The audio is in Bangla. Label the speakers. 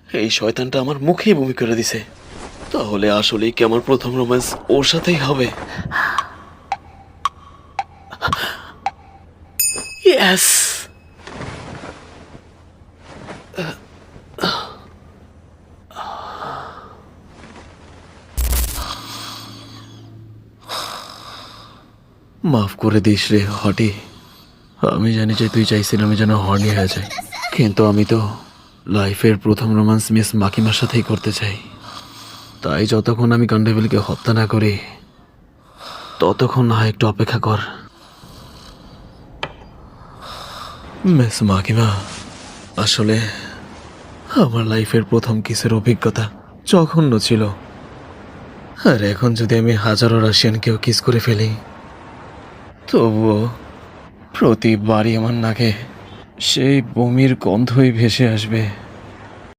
Speaker 1: এই শয়তানটা আমার মুখেই বমি করে দিছে। তাহলে আসলেই কি আমার প্রথম রোম্যান্স ওর সাথেই হবে? ইয়েস! মাফ করে দিস রে হটি। আমি জানি যে তুই চাইছিলি আমি যেন হর্নি হয়ে যাই, কিন্তু আমি তো লাইফের প্রথম রোম্যান্স মিস মাকিমার সাথেই করতে চাই। তাই যতক্ষণ আমি কন্ডেভিলকে হত্যা না করি ততক্ষণ না একটু অপেক্ষা কর। মিস মাকিমা, আসলে আমার লাইফের প্রথম কিসের অভিজ্ঞতা জঘন্য ছিল। আর এখন যদি আমি হাজারো রাশিয়ানকেও কিস করে ফেলি, তবুও প্রতিবারই আমার নাকে সেই বমির গন্ধই ভেসে আসবে।